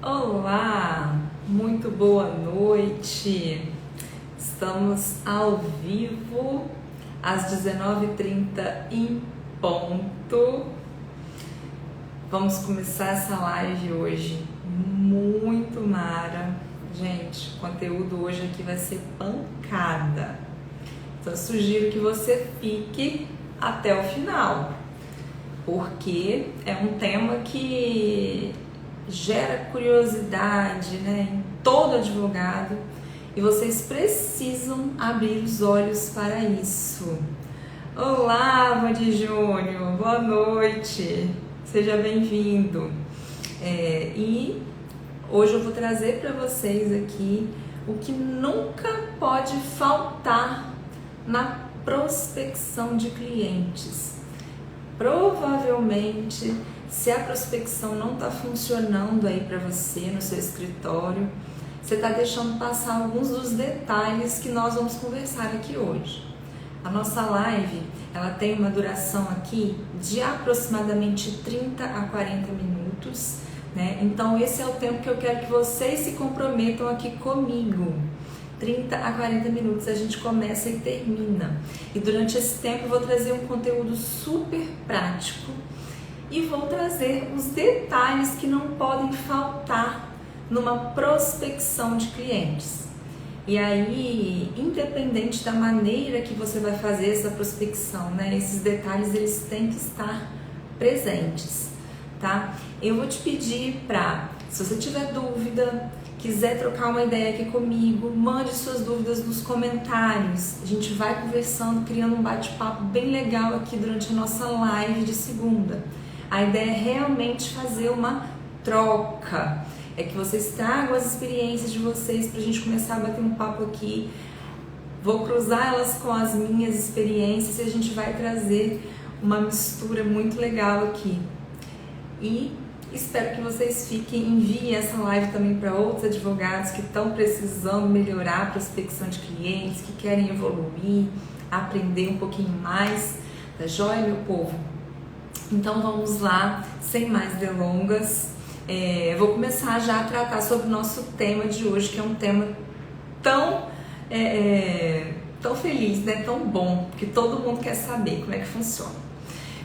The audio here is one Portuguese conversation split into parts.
Olá, muito boa noite. Estamos ao vivo às 19h30 em ponto. Vamos começar essa live hoje muito mara. Gente, o conteúdo hoje aqui vai ser pancada. Então eu sugiro que você fique até o final, porque é um tema que gera curiosidade, né, em todo advogado, e vocês precisam abrir os olhos para isso. Olá, Vandi Júnior, boa noite, seja bem-vindo. E hoje eu vou trazer para vocês aqui o que nunca pode faltar na prospecção de clientes. Provavelmente, se a prospecção não está funcionando aí para você no seu escritório, você está deixando passar alguns dos detalhes que nós vamos conversar aqui hoje. A nossa live, ela tem uma duração aqui de aproximadamente 30 a 40 minutos, né? Então esse é o tempo que eu quero que vocês se comprometam aqui comigo. 30 a 40 minutos a gente começa e termina. E durante esse tempo eu vou trazer um conteúdo super prático e vou trazer os detalhes que não podem faltar numa prospecção de clientes. E aí, independente da maneira que você vai fazer essa prospecção, né, esses detalhes eles têm que estar presentes, tá? Eu vou te pedir para, se você tiver dúvida, quiser trocar uma ideia aqui comigo, mande suas dúvidas nos comentários. A gente vai conversando, criando um bate-papo bem legal aqui durante a nossa live de segunda. A ideia é realmente fazer uma troca, é que vocês tragam as experiências de vocês para a gente começar a bater um papo aqui. Vou cruzar elas com as minhas experiências e a gente vai trazer uma mistura muito legal aqui. E espero que vocês enviem essa live também para outros advogados que estão precisando melhorar a prospecção de clientes, que querem evoluir, aprender um pouquinho mais. Tá joia, meu povo? Então vamos lá, sem mais delongas, vou começar já a tratar sobre o nosso tema de hoje, que é um tema tão feliz, né? Tão bom, que todo mundo quer saber como é que funciona.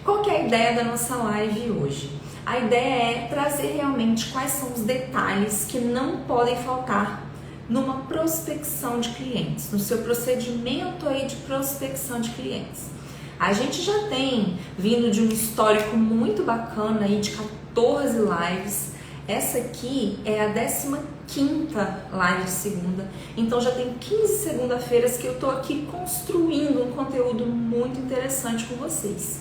Qual que é a ideia da nossa live hoje? A ideia é trazer realmente quais são os detalhes que não podem faltar numa prospecção de clientes, no seu procedimento aí de prospecção de clientes. A gente já tem vindo de um histórico muito bacana aí de 14 lives. Essa aqui é a 15ª live de segunda, então já tem 15 segunda-feiras que eu tô aqui construindo um conteúdo muito interessante com vocês.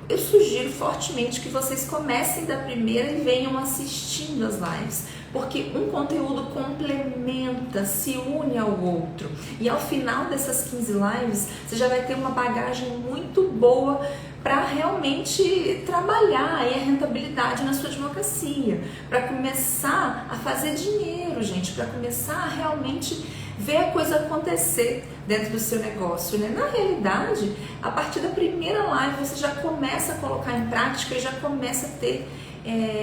Eu sugiro fortemente que vocês comecem da primeira e venham assistindo as lives, porque um conteúdo complementa, se une ao outro. E ao final dessas 15 lives, você já vai ter uma bagagem muito boa para realmente trabalhar aí a rentabilidade na sua advocacia, para começar a fazer dinheiro, gente, para começar a realmente ver a coisa acontecer dentro do seu negócio, né? Na realidade, a partir da primeira live você já começa a colocar em prática e já começa a ter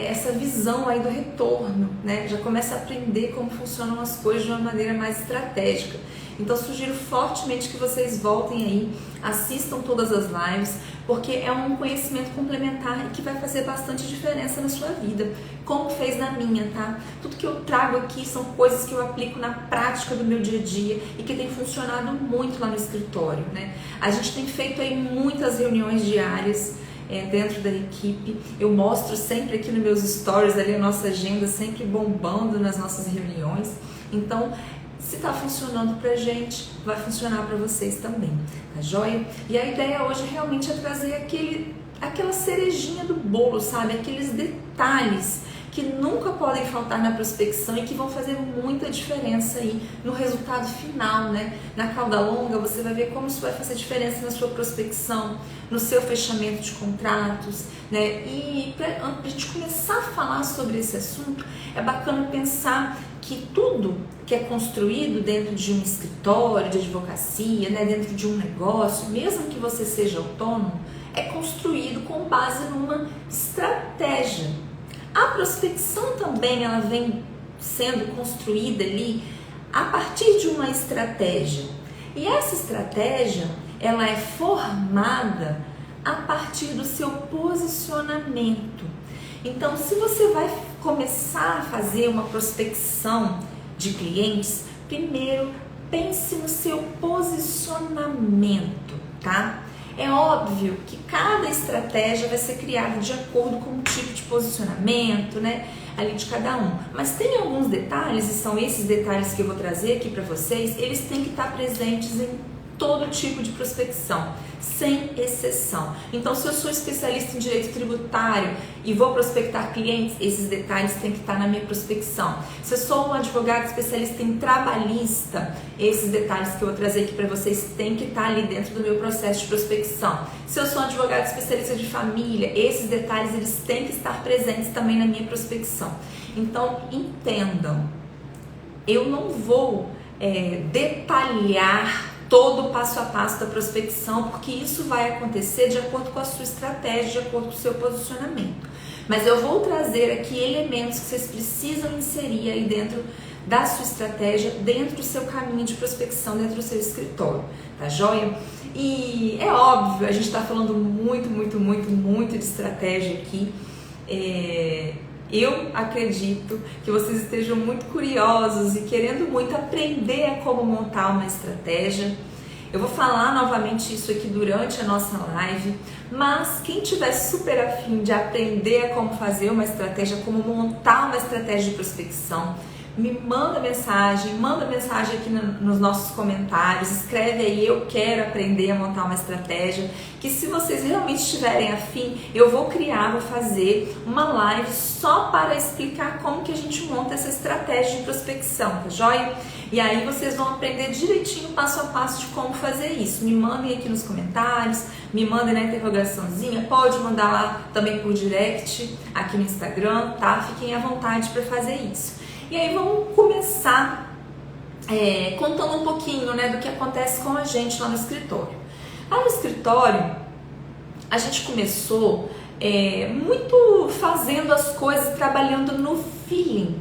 essa visão aí do retorno, né? Já começa a aprender como funcionam as coisas de uma maneira mais estratégica. Então sugiro fortemente que vocês voltem aí, assistam todas as lives, porque é um conhecimento complementar e que vai fazer bastante diferença na sua vida, como fez na minha, tá? Tudo que eu trago aqui são coisas que eu aplico na prática do meu dia a dia e que tem funcionado muito lá no escritório, né? A gente tem feito aí muitas reuniões diárias dentro da equipe. Eu mostro sempre aqui nos meus stories ali a nossa agenda sempre bombando nas nossas reuniões. Então, se tá funcionando pra gente, vai funcionar pra vocês também, tá joia? E a ideia hoje realmente é trazer aquela cerejinha do bolo, sabe? Aqueles detalhes que nunca podem faltar na prospecção e que vão fazer muita diferença aí no resultado final, né? Na cauda longa você vai ver como isso vai fazer diferença na sua prospecção, no seu fechamento de contratos, né? E para a gente começar a falar sobre esse assunto, é bacana pensar que tudo que é construído dentro de um escritório de advocacia, né? Dentro de um negócio, mesmo que você seja autônomo, é construído com base numa estratégia. A prospecção também ela vem sendo construída ali a partir de uma estratégia. E essa estratégia, ela é formada a partir do seu posicionamento. Então, se você vai começar a fazer uma prospecção de clientes, primeiro pense no seu posicionamento, tá? É óbvio que cada estratégia vai ser criada de acordo com o tipo de posicionamento, né, ali de cada um. Mas tem alguns detalhes, e são esses detalhes que eu vou trazer aqui para vocês, eles têm que estar presentes em todo tipo de prospecção, sem exceção. Então, se eu sou especialista em direito tributário e vou prospectar clientes, esses detalhes têm que estar na minha prospecção. Se eu sou um advogado especialista em trabalhista, esses detalhes que eu vou trazer aqui para vocês têm que estar ali dentro do meu processo de prospecção. Se eu sou um advogado especialista de família, esses detalhes eles têm que estar presentes também na minha prospecção. Então, entendam, eu não vou detalhar todo o passo a passo da prospecção, porque isso vai acontecer de acordo com a sua estratégia, de acordo com o seu posicionamento. Mas eu vou trazer aqui elementos que vocês precisam inserir aí dentro da sua estratégia, dentro do seu caminho de prospecção, dentro do seu escritório, tá joia? E é óbvio, a gente está falando muito de estratégia aqui. Eu acredito que vocês estejam muito curiosos e querendo muito aprender a como montar uma estratégia. Eu vou falar novamente isso aqui durante a nossa live, mas quem tiver super afim de aprender a como fazer uma estratégia, como montar uma estratégia de prospecção, me manda mensagem aqui nos nossos comentários, escreve aí, eu quero aprender a montar uma estratégia, que se vocês realmente estiverem afim, eu vou fazer uma live só para explicar como que a gente monta essa estratégia de prospecção, tá joia? E aí vocês vão aprender direitinho, passo a passo de como fazer isso. Me mandem aqui nos comentários, me mandem na interrogaçãozinha, pode mandar lá também por direct, aqui no Instagram, tá? Fiquem à vontade para fazer isso. E aí vamos começar contando um pouquinho, né, do que acontece com a gente lá no escritório. Lá no escritório, a gente começou muito fazendo as coisas, trabalhando no feeling.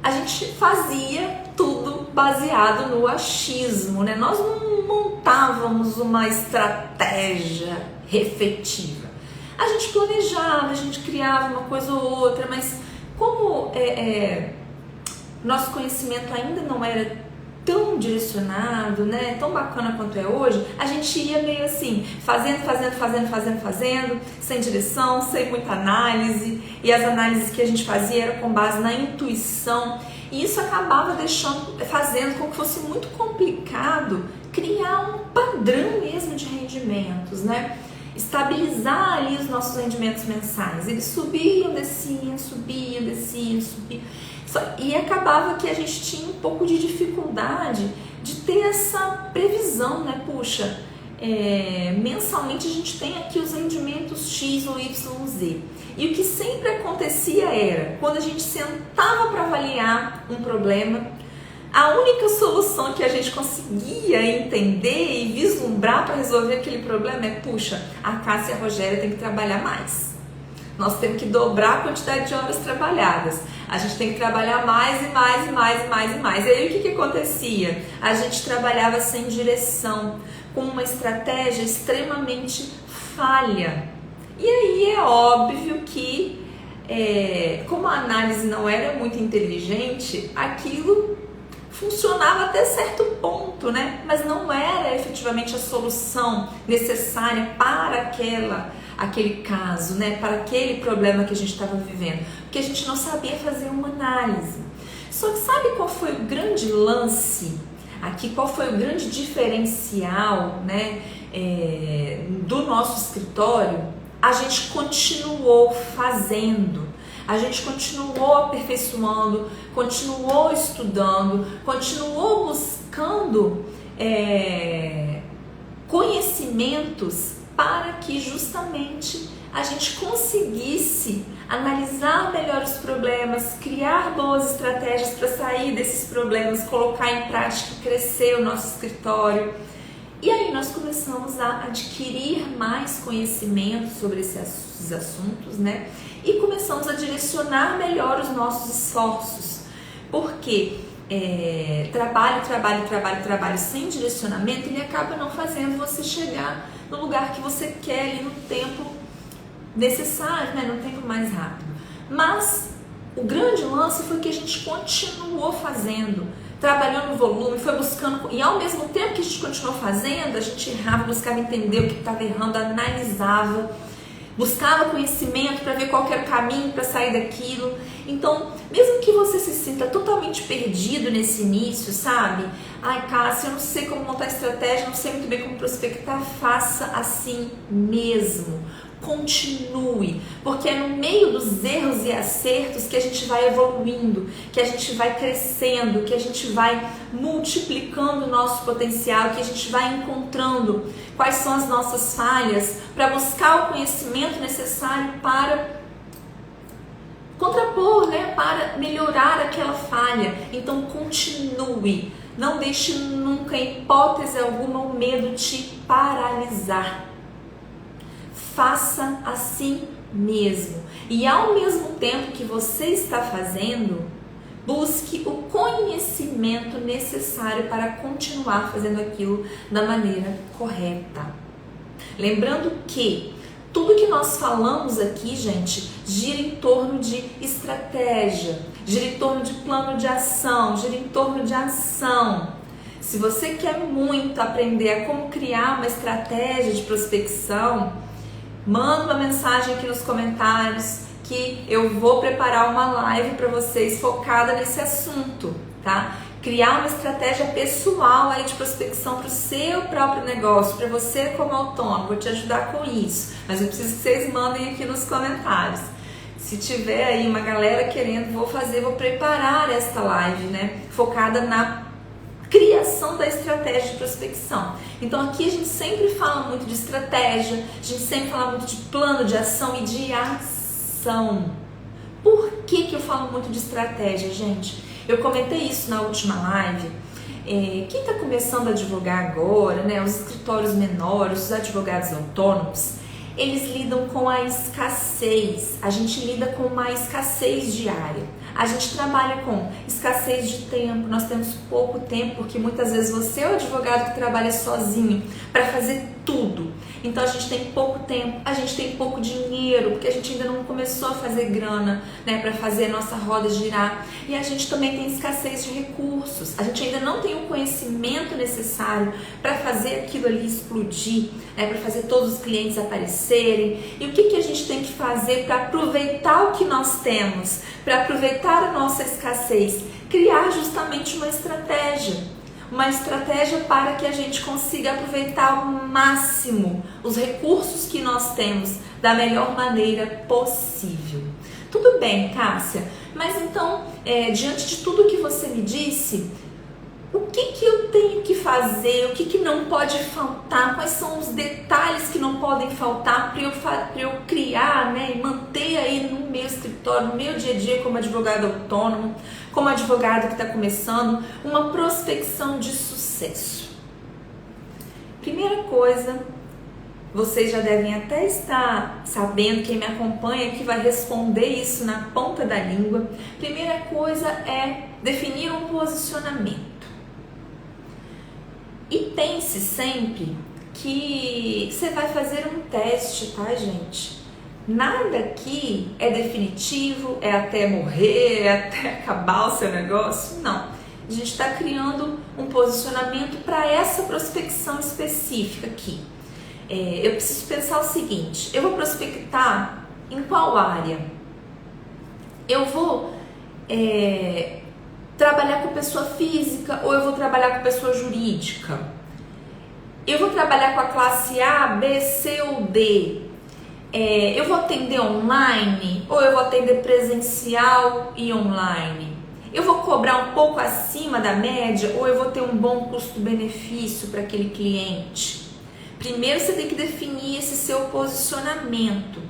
A gente fazia tudo baseado no achismo, né? Nós não montávamos uma estratégia efetiva. A gente planejava, a gente criava uma coisa ou outra, mas como nosso conhecimento ainda não era tão direcionado, né, tão bacana quanto é hoje, a gente ia meio assim, fazendo, sem direção, sem muita análise, e as análises que a gente fazia eram com base na intuição, e isso acabava fazendo com que fosse muito complicado criar um padrão mesmo de rendimentos, né? Estabilizar ali os nossos rendimentos mensais. Eles subiam, desciam. E acabava que a gente tinha um pouco de dificuldade de ter essa previsão, né? Puxa, mensalmente a gente tem aqui os rendimentos X ou Y, Z. E o que sempre acontecia era, quando a gente sentava para avaliar um problema, a única solução que a gente conseguia entender e vislumbrar para resolver aquele problema é, puxa, a Cássia e a Rogéria têm que trabalhar mais. Nós temos que dobrar a quantidade de horas trabalhadas. A gente tem que trabalhar mais. E aí o que acontecia? A gente trabalhava sem direção, com uma estratégia extremamente falha. E aí é óbvio que, como a análise não era muito inteligente, aquilo funcionava até certo ponto, né? Mas não era efetivamente a solução necessária para aquele caso, né? Para aquele problema que a gente estava vivendo, porque a gente não sabia fazer uma análise. Só que sabe qual foi o grande lance aqui? Qual foi o grande diferencial, né? Do nosso escritório? A gente continuou fazendo. A gente continuou aperfeiçoando, continuou estudando, continuou buscando conhecimentos para que justamente a gente conseguisse analisar melhor os problemas, criar boas estratégias para sair desses problemas, colocar em prática, crescer o nosso escritório. E aí nós começamos a adquirir mais conhecimento sobre esses assuntos, né? E começamos a direcionar melhor os nossos esforços. Porque trabalho sem direcionamento, ele acaba não fazendo você chegar no lugar que você quer ali no tempo necessário, né? No tempo mais rápido. Mas o grande lance foi que a gente continuou fazendo, trabalhando no volume, foi buscando, e ao mesmo tempo que a gente continuou fazendo, a gente errava, buscava entender o que estava errando, analisava, buscava conhecimento para ver qual era o caminho para sair daquilo. Então, mesmo que você se sinta totalmente perdido nesse início, sabe? Ai, Cássia, eu não sei como montar estratégia, não sei muito bem como prospectar, faça assim mesmo. Continue, porque é no meio dos erros e acertos que a gente vai evoluindo, que a gente vai crescendo, que a gente vai multiplicando o nosso potencial, que a gente vai encontrando quais são as nossas falhas para buscar o conhecimento necessário para contrapor, né, para melhorar aquela falha. Então continue, não deixe nunca, em hipótese alguma, o medo te paralisar. Faça assim mesmo. E ao mesmo tempo que você está fazendo, busque o conhecimento necessário para continuar fazendo aquilo da maneira correta. Lembrando que tudo que nós falamos aqui, gente, gira em torno de estratégia, gira em torno de plano de ação, gira em torno de ação. Se você quer muito aprender a como criar uma estratégia de prospecção, manda uma mensagem aqui nos comentários que eu vou preparar uma live para vocês focada nesse assunto, tá? Criar uma estratégia pessoal aí de prospecção para o seu próprio negócio, para você como autônomo, vou te ajudar com isso. Mas eu preciso que vocês mandem aqui nos comentários. Se tiver aí uma galera querendo, vou preparar esta live, né? Focada na criação da estratégia de prospecção. Então aqui a gente sempre fala muito de estratégia, a gente sempre fala muito de plano de ação e de ação. Por que eu falo muito de estratégia, gente? Eu comentei isso na última live. Quem está começando a advogar agora, né, os escritórios menores, os advogados autônomos, eles lidam com a escassez. A gente lida com uma escassez diária. A gente trabalha com escassez de tempo, nós temos pouco tempo, porque muitas vezes você é o advogado que trabalha sozinho para fazer tudo. Então a gente tem pouco tempo, a gente tem pouco dinheiro, porque a gente ainda não começou a fazer grana, né, para fazer a nossa roda girar. E a gente também tem escassez de recursos, a gente ainda não tem o conhecimento necessário para fazer aquilo ali explodir, né, para fazer todos os clientes aparecerem. E o que a gente tem que fazer para aproveitar o que nós temos, para aproveitar a nossa escassez? Criar justamente uma estratégia para que a gente consiga aproveitar ao máximo os recursos que nós temos da melhor maneira possível. Tudo bem, Cássia, mas então, diante de tudo que você me disse, o que eu tenho que fazer, o que não pode faltar, quais são os detalhes que não podem faltar para eu criar, né, e manter aí no meu escritório, no meu dia a dia como advogado autônomo, como advogado que está começando, uma prospecção de sucesso? Primeira coisa, vocês já devem até estar sabendo, quem me acompanha que vai responder isso na ponta da língua. Primeira coisa é definir um posicionamento. E pense sempre que você vai fazer um teste, tá, gente? Nada aqui é definitivo, é até morrer, é até acabar o seu negócio. Não. A gente está criando um posicionamento para essa prospecção específica aqui. Eu preciso pensar o seguinte: eu vou prospectar em qual área? Eu vou trabalhar com pessoa física ou eu vou trabalhar com pessoa jurídica? Eu vou trabalhar com a classe A, B, C ou D? Eu vou atender online ou eu vou atender presencial e online? Eu vou cobrar um pouco acima da média ou eu vou ter um bom custo-benefício para aquele cliente? Primeiro você tem que definir esse seu posicionamento.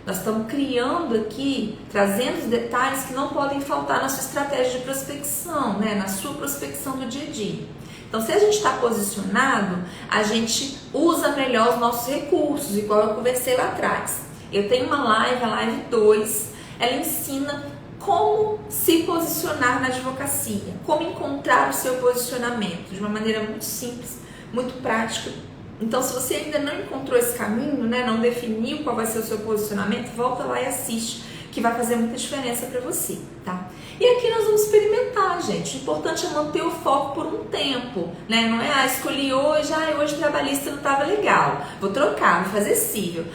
Nós estamos criando aqui, trazendo os detalhes que não podem faltar na sua estratégia de prospecção, né? Na sua prospecção do dia a dia. Então, se a gente está posicionado, a gente usa melhor os nossos recursos, igual eu conversei lá atrás. Eu tenho uma live, a live 2, ela ensina como se posicionar na advocacia, como encontrar o seu posicionamento de uma maneira muito simples, muito prática. Então, se você ainda não encontrou esse caminho, né, não definiu qual vai ser o seu posicionamento, volta lá e assiste, que vai fazer muita diferença para você, tá? E aqui nós vamos experimentar, gente. O importante é manter o foco por um tempo, né? Não é, escolhi hoje, hoje trabalhista não estava legal, vou trocar, vou fazer civil.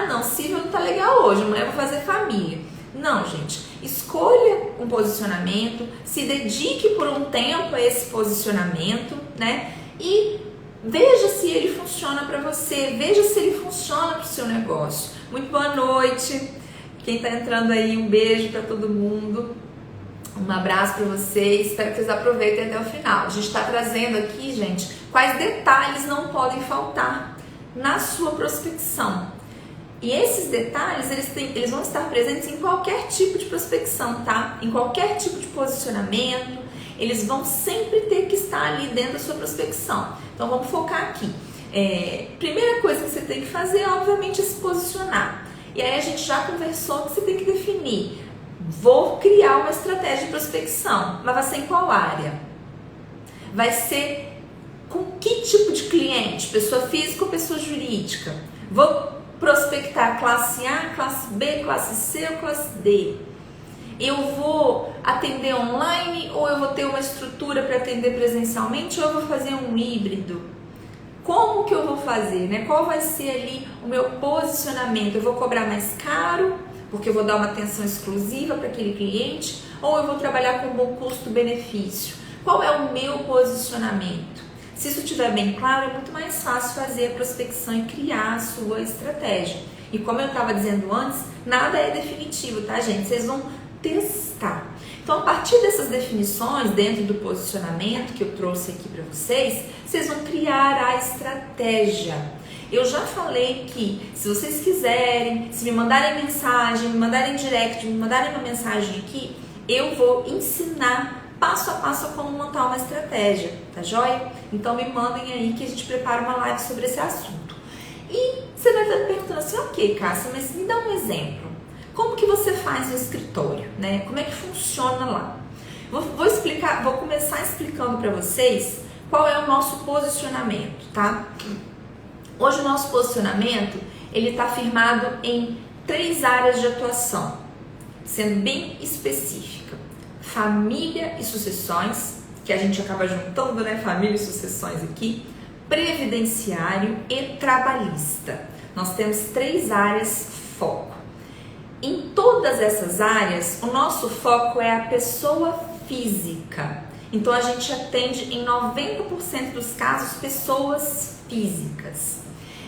Não, civil não tá legal hoje, amanhã eu vou fazer família. Não, gente, escolha um posicionamento, se dedique por um tempo a esse posicionamento, né? E veja se ele funciona para você, veja se ele funciona para o seu negócio. Muito boa noite. Quem está entrando aí, um beijo para todo mundo, um abraço para vocês, espero que vocês aproveitem até o final. A gente está trazendo aqui, gente, quais detalhes não podem faltar na sua prospecção. E esses detalhes, eles vão estar presentes em qualquer tipo de prospecção, tá? Em qualquer tipo de posicionamento, eles vão sempre ter que estar ali dentro da sua prospecção. Então vamos focar aqui. Primeira coisa que você tem que fazer, obviamente, é se posicionar. E aí a gente já conversou que você tem que definir, vou criar uma estratégia de prospecção, mas vai ser em qual área? Vai ser com que tipo de cliente? Pessoa física ou pessoa jurídica? Vou prospectar classe A, classe B, classe C ou classe D? Eu vou atender online ou eu vou ter uma estrutura para atender presencialmente ou eu vou fazer um híbrido? Como que eu vou fazer, né? Qual vai ser ali o meu posicionamento? Eu vou cobrar mais caro, porque eu vou dar uma atenção exclusiva para aquele cliente, ou eu vou trabalhar com bom custo-benefício? Qual é o meu posicionamento? Se isso estiver bem claro, é muito mais fácil fazer a prospecção e criar a sua estratégia. E como eu estava dizendo antes, nada é definitivo, tá, gente? Vocês vão testar. Então, a partir dessas definições dentro do posicionamento que eu trouxe aqui para vocês, vocês vão criar a estratégia. Eu já falei que se vocês quiserem, se me mandarem mensagem, me mandarem direct, me mandarem uma mensagem aqui, eu vou ensinar passo a passo como montar uma estratégia, tá joia? Então me mandem aí que a gente prepara uma live sobre esse assunto. E você vai estar perguntando assim, ok, Cássia, mas me dá um exemplo. Como que você faz no escritório, né? Como é que funciona lá? Vou começar explicando para vocês qual é o nosso posicionamento, tá? Hoje o nosso posicionamento, ele está firmado em 3 áreas de atuação, sendo bem específica. Família e sucessões, que a gente acaba juntando, né? Família e sucessões aqui. Previdenciário e trabalhista. Nós temos 3 áreas foco. Em todas essas áreas, o nosso foco é a pessoa física. Então, a gente atende em 90% dos casos pessoas físicas.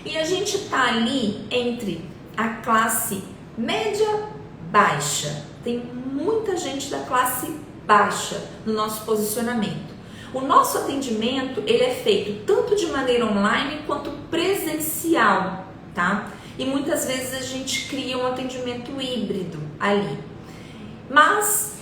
E a gente está ali entre a classe média baixa. Tem muita gente da classe baixa no nosso posicionamento. O nosso atendimento, ele é feito tanto de maneira online quanto presencial, tá? E muitas vezes a gente cria um atendimento híbrido ali. Mas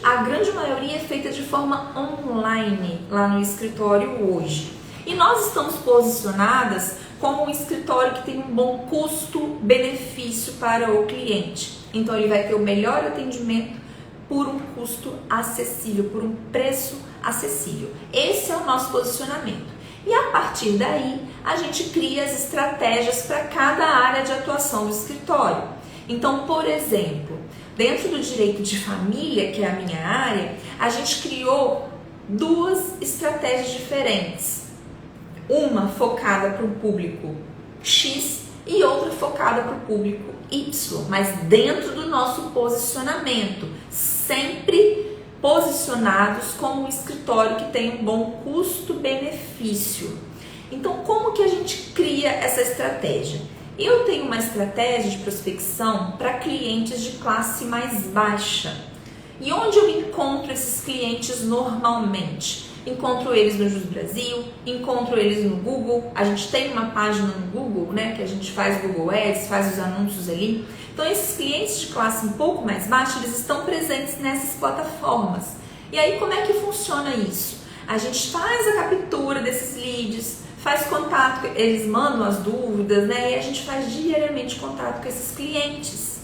a grande maioria é feita de forma online lá no escritório hoje. E nós estamos posicionadas como um escritório que tem um bom custo-benefício para o cliente. Então ele vai ter o melhor atendimento por um custo acessível, por um preço acessível. Esse é o nosso posicionamento. E a partir daí, a gente cria as estratégias para cada área de atuação do escritório. Então, por exemplo, dentro do direito de família, que é a minha área, a gente criou 2 estratégias diferentes. Uma focada para o público X e outra focada para o público Y, mas dentro do nosso posicionamento, sempre posicionados como um escritório que tem um bom custo-benefício. Então, como que a gente cria essa estratégia? Eu tenho uma estratégia de prospecção para clientes de classe mais baixa. E onde eu encontro esses clientes normalmente? Encontro eles no Jus Brasil, encontro eles no Google. A gente tem uma página no Google, né, que a gente faz Google Ads, faz os anúncios ali. Então, esses clientes de classe um pouco mais baixa, eles estão presentes nessas plataformas. E aí, como é que funciona isso? A gente faz a captura desses leads, faz contato, eles mandam as dúvidas, né? E a gente faz diariamente contato com esses clientes.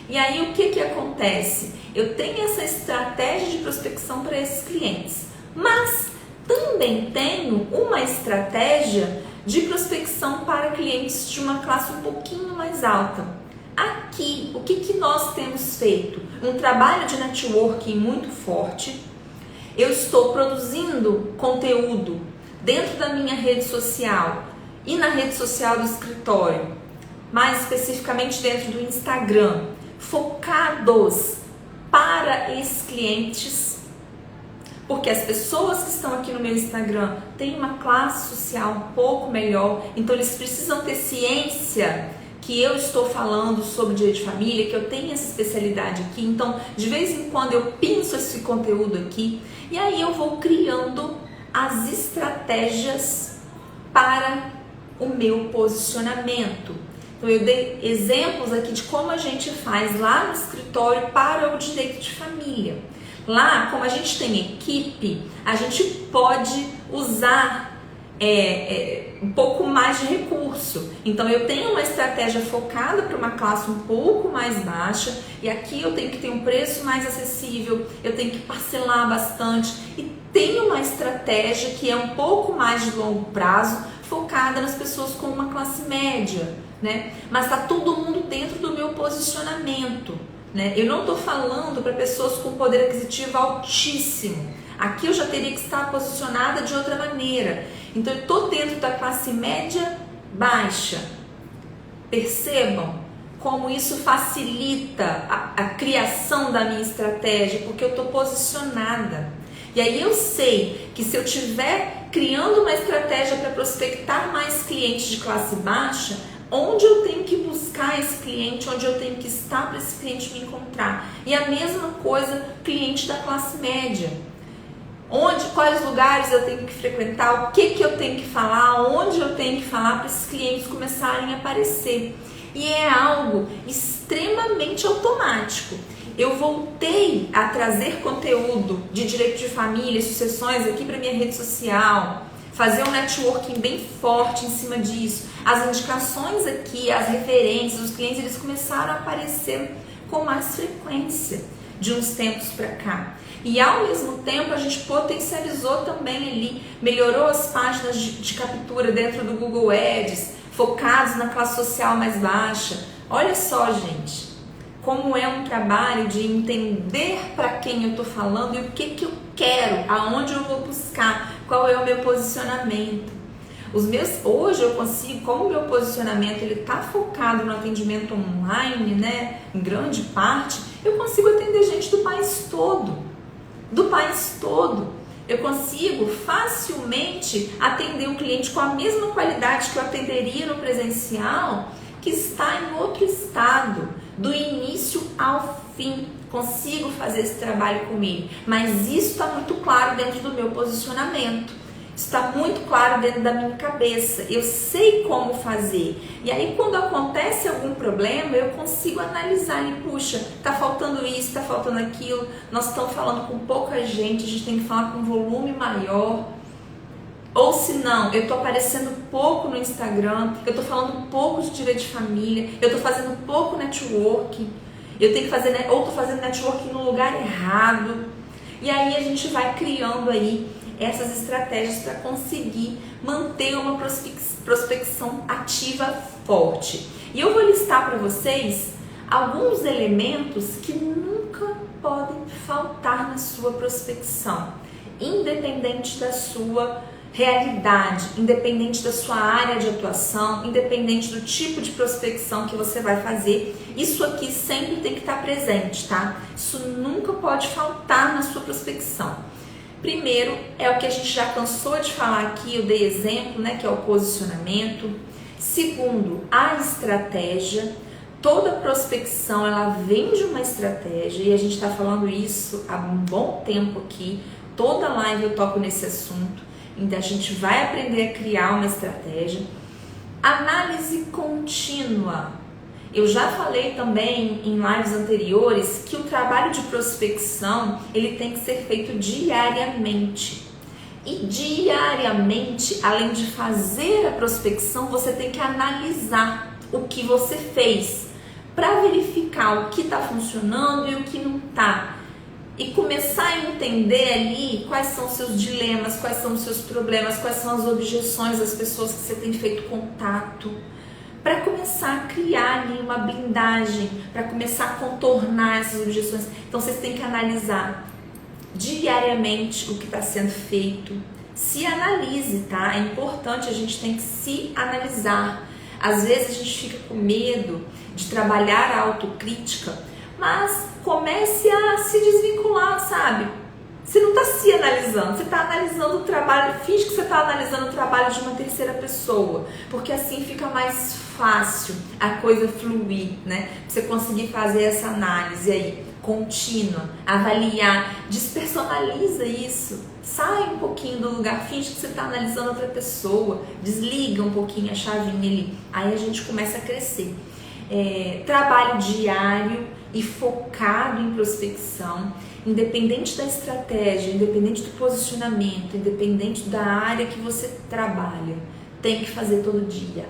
E aí o que acontece? Eu tenho essa estratégia de prospecção para esses clientes, mas também tenho uma estratégia de prospecção para clientes de uma classe um pouquinho mais alta. Aqui, o que nós temos feito? Um trabalho de networking muito forte. Eu estou produzindo conteúdo dentro da minha rede social e na rede social do escritório, mais especificamente dentro do Instagram, focados para esses clientes, porque as pessoas que estão aqui no meu Instagram têm uma classe social um pouco melhor, então eles precisam ter ciência que eu estou falando sobre direito de família, que eu tenho essa especialidade aqui, então de vez em quando eu pinço esse conteúdo aqui, e aí eu vou criando as estratégias para o meu posicionamento. Então eu dei exemplos aqui de como a gente faz lá no escritório para o direito de família. Lá, como a gente tem equipe, a gente pode usar um pouco mais de recurso. Então eu tenho uma estratégia focada para uma classe um pouco mais baixa, e aqui eu tenho que ter um preço mais acessível, eu tenho que parcelar bastante, e tenho uma estratégia que é um pouco mais de longo prazo, focada nas pessoas com uma classe média, né? Mas está todo mundo dentro do meu posicionamento, né? Eu não estou falando para pessoas com poder aquisitivo altíssimo. Aqui eu já teria que estar posicionada de outra maneira. Então eu estou dentro da classe média baixa. Percebam como isso facilita a criação da minha estratégia, porque eu estou posicionada. E aí eu sei que se eu estiver criando uma estratégia para prospectar mais clientes de classe baixa, onde eu tenho que buscar esse cliente, onde eu tenho que estar para esse cliente me encontrar. E a mesma coisa, cliente da classe média. Quais lugares eu tenho que frequentar, o que eu tenho que falar, onde eu tenho que falar para esses clientes começarem a aparecer. E é algo extremamente automático. Eu voltei a trazer conteúdo de direito de família, sucessões aqui para minha rede social, fazer um networking bem forte em cima disso. As indicações aqui, as referências, os clientes, eles começaram a aparecer com mais frequência de uns tempos para cá. E ao mesmo tempo a gente potencializou também ali, melhorou as páginas de captura dentro do Google Ads, focados na classe social mais baixa. Olha só, gente, como é um trabalho de entender para quem eu estou falando e o que eu quero, aonde eu vou buscar, qual é o meu posicionamento. Hoje eu consigo, como o meu posicionamento ele está focado no atendimento online, né, em grande parte, eu consigo atender gente do país todo. Eu consigo facilmente atender um cliente com a mesma qualidade que eu atenderia no presencial, que está em outro estado, do início ao fim. Consigo fazer esse trabalho com ele, mas isso está muito claro dentro do meu posicionamento. Está muito claro dentro da minha cabeça, eu sei como fazer. E aí quando acontece algum problema, eu consigo analisar e, puxa, tá faltando isso, tá faltando aquilo, nós estamos falando com pouca gente, a gente tem que falar com um volume maior. Ou se não, eu tô aparecendo pouco no Instagram, eu tô falando pouco de direito de família, eu tô fazendo pouco networking, eu tenho que fazer, ou tô fazendo networking no lugar errado. E aí a gente vai criando aí essas estratégias para conseguir manter uma prospecção ativa forte. E eu vou listar para vocês alguns elementos que nunca podem faltar na sua prospecção, independente da sua realidade, independente da sua área de atuação, independente do tipo de prospecção que você vai fazer. Isso aqui sempre tem que estar presente, tá? Isso nunca pode faltar na sua prospecção. Primeiro, é o que a gente já cansou de falar aqui, eu dei exemplo, né, que é o posicionamento. Segundo, a estratégia. Toda prospecção, ela vem de uma estratégia, e a gente está falando isso há um bom tempo aqui. Toda live eu toco nesse assunto, então a gente vai aprender a criar uma estratégia. Análise contínua. Eu já falei também em lives anteriores que o trabalho de prospecção ele tem que ser feito diariamente. E diariamente, além de fazer a prospecção, você tem que analisar o que você fez para verificar o que está funcionando e o que não está. E começar a entender ali quais são os seus dilemas, quais são os seus problemas, quais são as objeções das pessoas que você tem feito contato. Para começar a criar ali uma blindagem, para começar a contornar essas objeções. Então vocês têm que analisar diariamente o que está sendo feito. Se analise, tá? É importante, a gente tem que se analisar. Às vezes a gente fica com medo de trabalhar a autocrítica, mas comece a se desvincular, sabe? Você não está se analisando, você está analisando o trabalho, finge que você está analisando o trabalho de uma terceira pessoa, porque assim fica mais fácil a coisa fluir, né? Você conseguir fazer essa análise aí, contínua, avaliar, despersonaliza isso, sai um pouquinho do lugar, finge que você está analisando outra pessoa, desliga um pouquinho a chavinha ali, aí a gente começa a crescer. Trabalho diário e focado em prospecção, independente da estratégia, independente do posicionamento, independente da área que você trabalha, tem que fazer todo dia.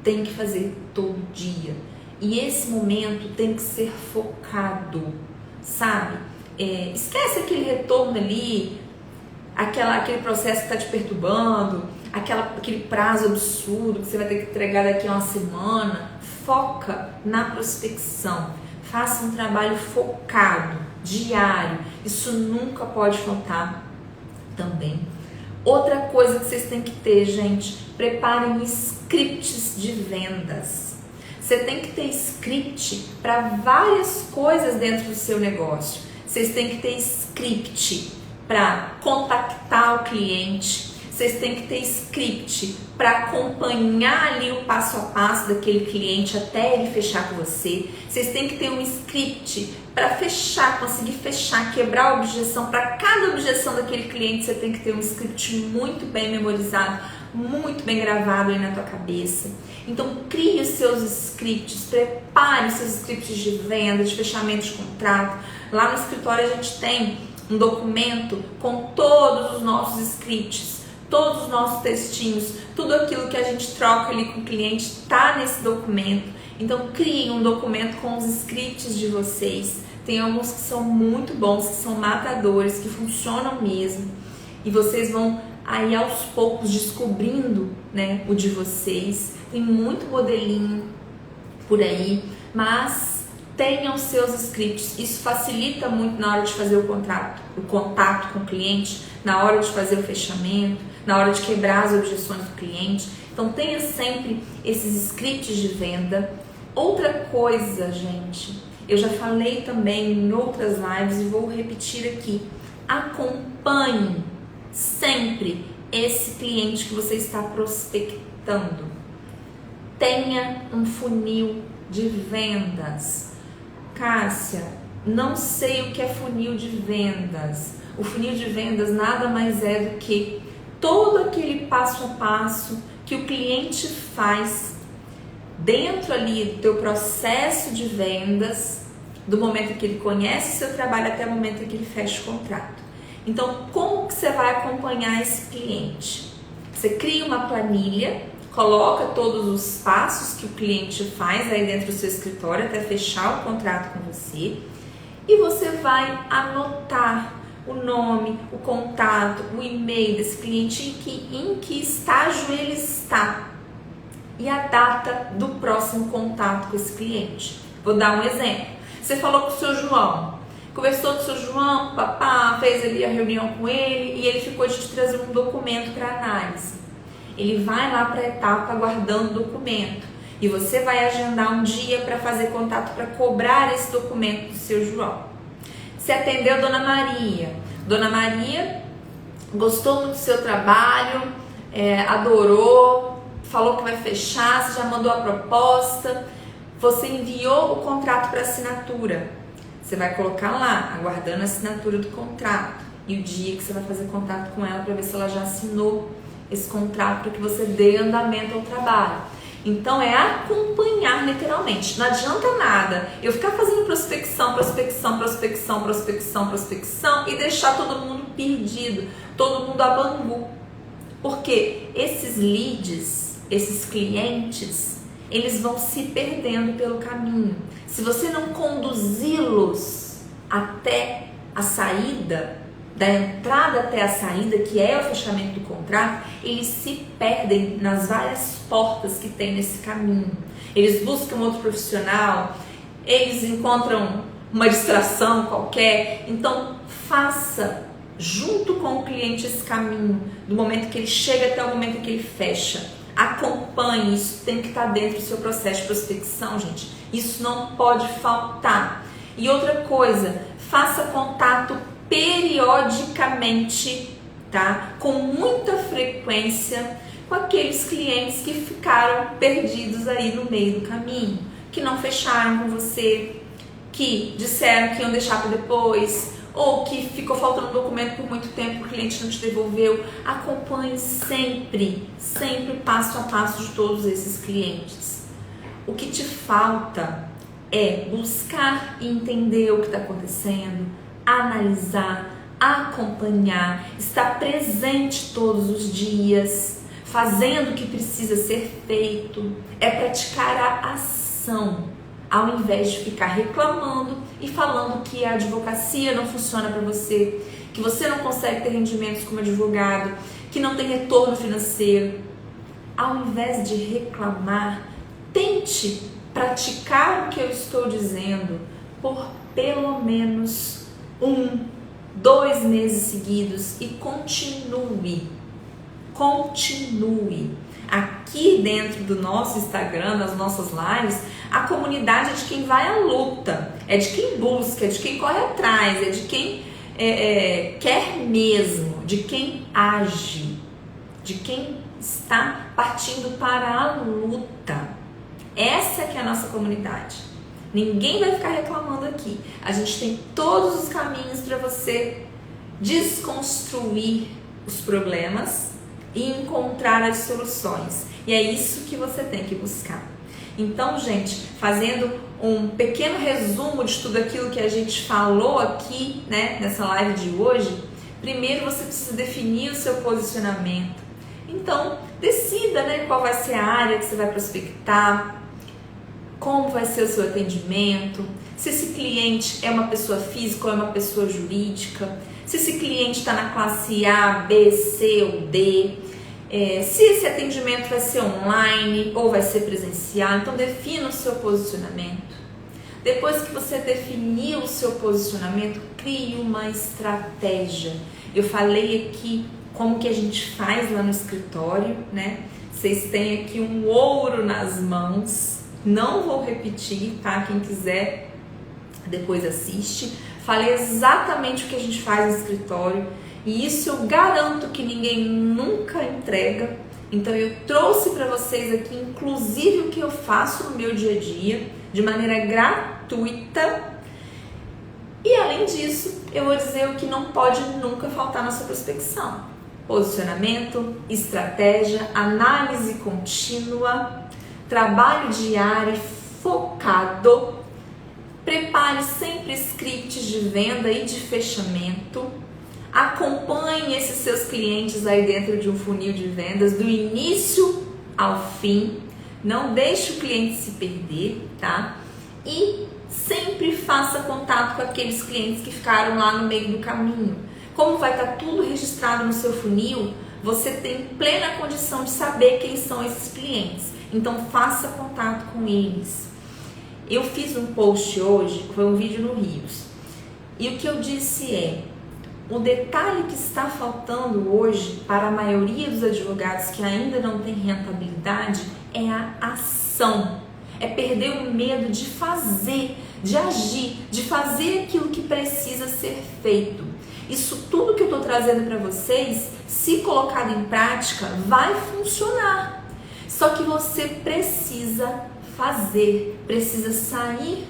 Tem que fazer todo dia. E esse momento tem que ser focado, sabe? Esquece aquele retorno ali, aquele processo que está te perturbando, aquele prazo absurdo que você vai ter que entregar daqui a uma semana. Foca na prospecção. Faça um trabalho focado, diário. Isso nunca pode faltar também. Outra coisa que vocês têm que ter, gente, preparem scripts de vendas. Você tem que ter script para várias coisas dentro do seu negócio. Vocês têm que ter script para contactar o cliente. Vocês têm que ter script para acompanhar ali o passo a passo daquele cliente até ele fechar com você. Vocês têm que ter um script para fechar, conseguir fechar, quebrar a objeção. Para cada objeção daquele cliente, você tem que ter um script muito bem memorizado, muito bem gravado aí na tua cabeça. Então, crie os seus scripts, prepare os seus scripts de venda, de fechamento de contrato. Lá no escritório a gente tem um documento com todos os nossos scripts, todos os nossos textinhos, tudo aquilo que a gente troca ali com o cliente está nesse documento. Então criem um documento com os scripts de vocês. Tem alguns que são muito bons, que são matadores, que funcionam mesmo. E vocês vão aí aos poucos descobrindo, né, o de vocês. Tem muito modelinho por aí, mas tenham seus scripts. Isso facilita muito na hora de fazer o contato com o cliente, na hora de fazer o fechamento, na hora de quebrar as objeções do cliente. Então tenha sempre esses scripts de venda. Outra coisa, gente, eu já falei também em outras lives e vou repetir aqui. Acompanhe sempre esse cliente que você está prospectando. Tenha um funil de vendas. Cássia, não sei o que é funil de vendas. O funil de vendas nada mais é do que todo aquele passo a passo que o cliente faz dentro ali do teu processo de vendas, do momento que ele conhece o seu trabalho até o momento que ele fecha o contrato. Então, como que você vai acompanhar esse cliente? Você cria uma planilha, coloca todos os passos que o cliente faz aí dentro do seu escritório até fechar o contrato com você e você vai anotar o nome, o contato, o e-mail desse cliente, em que estágio ele está e a data do próximo contato com esse cliente. Vou dar um exemplo. Você falou com o seu João, conversou com o seu João, papá, fez ali a reunião com ele e ele ficou de te trazer um documento para análise. Ele vai lá para a etapa guardando o documento e você vai agendar um dia para fazer contato para cobrar esse documento do seu João. Você atendeu a Dona Maria. Dona Maria gostou muito do seu trabalho, adorou, falou que vai fechar, você já mandou a proposta, você enviou o contrato para assinatura. Você vai colocar lá, aguardando a assinatura do contrato e o dia que você vai fazer contato com ela para ver se ela já assinou esse contrato para que você dê andamento ao trabalho. Então é acompanhar literalmente. Não adianta nada eu ficar fazendo prospecção e deixar todo mundo perdido, todo mundo a bangu. Porque esses leads, esses clientes, eles vão se perdendo pelo caminho. Se você não conduzi-los até a saída, da entrada até a saída, que é o fechamento do contrato, eles se perdem nas várias portas que tem nesse caminho. Eles buscam outro profissional, eles encontram uma distração qualquer. Então, faça junto com o cliente esse caminho, do momento que ele chega até o momento que ele fecha. Acompanhe, isso tem que estar dentro do seu processo de prospecção, gente. Isso não pode faltar. E outra coisa, faça contato periodicamente, tá? Com muita frequência com aqueles clientes que ficaram perdidos aí no meio do caminho, que não fecharam com você, que disseram que iam deixar para depois, ou que ficou faltando um documento por muito tempo, o cliente não te devolveu. Acompanhe sempre passo a passo de todos esses clientes. O que te falta é buscar e entender o que está acontecendo, analisar, acompanhar, estar presente todos os dias, fazendo o que precisa ser feito, é praticar a ação, ao invés de ficar reclamando e falando que a advocacia não funciona para você, que você não consegue ter rendimentos como advogado, que não tem retorno financeiro. Ao invés de reclamar, tente praticar o que eu estou dizendo por pelo menos 2 meses seguidos e continue. Aqui dentro do nosso Instagram, nas nossas lives, a comunidade é de quem vai à luta, é de quem busca, é de quem corre atrás, é de quem quer mesmo, de quem age, de quem está partindo para a luta. Essa que é a nossa comunidade. Ninguém vai ficar reclamando aqui. A gente tem todos os caminhos para você desconstruir os problemas e encontrar as soluções. E é isso que você tem que buscar. Então, gente, fazendo um pequeno resumo de tudo aquilo que a gente falou aqui, né, nessa live de hoje, primeiro você precisa definir o seu posicionamento. Então, decida, né, qual vai ser a área que você vai prospectar, como vai ser o seu atendimento, se esse cliente é uma pessoa física ou é uma pessoa jurídica, se esse cliente está na classe A, B, C ou D, se esse atendimento vai ser online ou vai ser presencial. Então defina o seu posicionamento. Depois que você definiu o seu posicionamento, crie uma estratégia. Eu falei aqui como que a gente faz lá no escritório, né? Vocês têm aqui um ouro nas mãos. Não vou repetir, tá? Quem quiser depois assiste. Falei exatamente o que a gente faz no escritório e isso eu garanto que ninguém nunca entrega. Então eu trouxe para vocês aqui, inclusive, o que eu faço no meu dia a dia, de maneira gratuita. E além disso, eu vou dizer o que não pode nunca faltar na sua prospecção: posicionamento, estratégia, análise contínua, trabalho diário focado. Prepare sempre scripts de venda e de fechamento. Acompanhe esses seus clientes aí dentro de um funil de vendas do início ao fim. Não deixe o cliente se perder, tá? E sempre faça contato com aqueles clientes que ficaram lá no meio do caminho. Como vai estar tudo registrado no seu funil, você tem plena condição de saber quem são esses clientes. Então faça contato com eles. Eu fiz um post hoje, foi um vídeo no Rios, e o que eu disse é: o detalhe que está faltando hoje para a maioria dos advogados que ainda não tem rentabilidade é a ação. É perder o medo de fazer, de agir, de fazer aquilo que precisa ser feito. Isso tudo que eu estou trazendo para vocês, se colocado em prática, vai funcionar. Só que você precisa fazer, precisa sair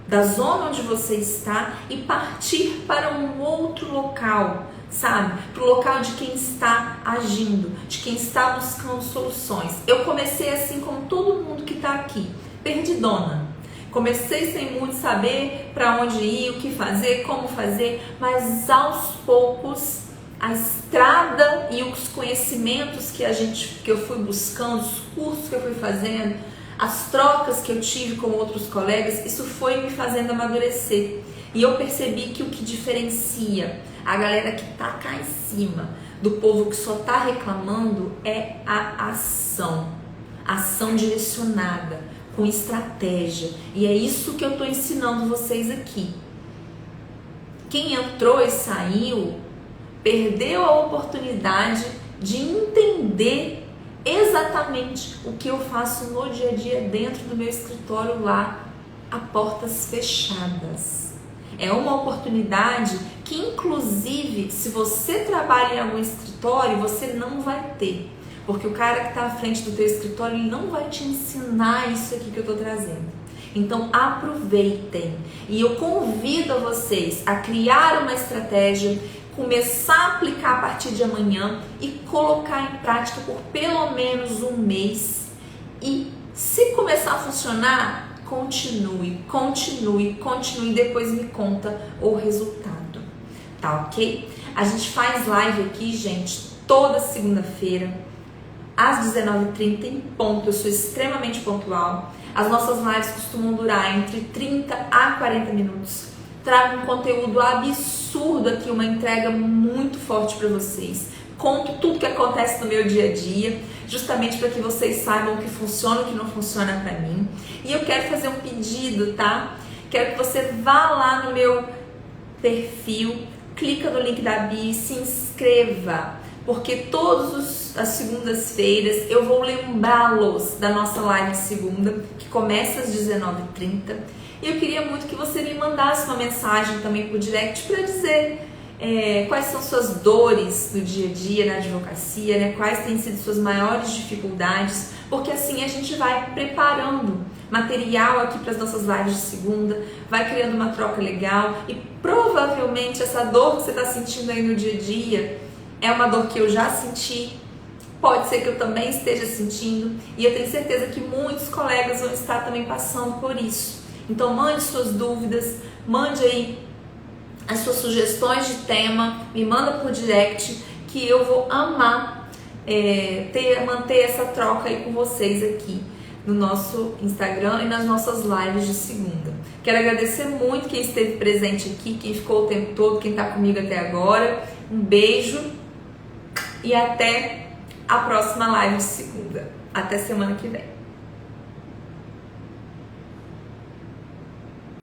da zona onde você está e partir para um outro local, sabe? Para o local de quem está agindo, de quem está buscando soluções. Eu comecei assim como todo mundo que está aqui, perdidona. Comecei sem muito saber para onde ir, o que fazer, como fazer, mas aos poucos a estrada e os conhecimentos que eu fui buscando, os cursos que eu fui fazendo, as trocas que eu tive com outros colegas, isso foi me fazendo amadurecer. E eu percebi que o que diferencia a galera que tá cá em cima do povo que só tá reclamando é a ação direcionada, com estratégia. E é isso que eu tô ensinando vocês aqui. Quem entrou e saiu perdeu a oportunidade de entender exatamente o que eu faço no dia a dia dentro do meu escritório lá, a portas fechadas. É uma oportunidade que, inclusive, se você trabalha em algum escritório, você não vai ter. Porque o cara que está à frente do teu escritório, ele não vai te ensinar isso aqui que eu estou trazendo. Então, aproveitem. E eu convido a vocês a criar uma estratégia, começar a aplicar a partir de amanhã e colocar em prática por pelo menos um mês. E se começar a funcionar, continue, depois me conta o resultado, tá ok? A gente faz live aqui, gente, toda segunda-feira, às 19h30 em ponto. Eu sou extremamente pontual. As nossas lives costumam durar entre 30 a 40 minutos. Trago um conteúdo absurdo aqui, uma entrega muito forte para vocês. Conto tudo que acontece no meu dia a dia, justamente para que vocês saibam o que funciona e o que não funciona para mim. E eu quero fazer um pedido, tá? Quero que você vá lá no meu perfil, clica no link da bio e se inscreva, porque todas as segundas-feiras eu vou lembrá-los da nossa live de segunda, que começa às 19h30. E eu queria muito que você me mandasse uma mensagem também por direct para dizer quais são suas dores do dia a dia na advocacia, né? Quais têm sido suas maiores dificuldades, porque assim a gente vai preparando material aqui para as nossas lives de segunda, vai criando uma troca legal e provavelmente essa dor que você está sentindo aí no dia a dia é uma dor que eu já senti, pode ser que eu também esteja sentindo e eu tenho certeza que muitos colegas vão estar também passando por isso. Então mande suas dúvidas, mande aí as suas sugestões de tema, me manda por direct que eu vou amar manter essa troca aí com vocês aqui no nosso Instagram e nas nossas lives de segunda. Quero agradecer muito quem esteve presente aqui, quem ficou o tempo todo, quem está comigo até agora. Um beijo e até a próxima live de segunda. Até semana que vem.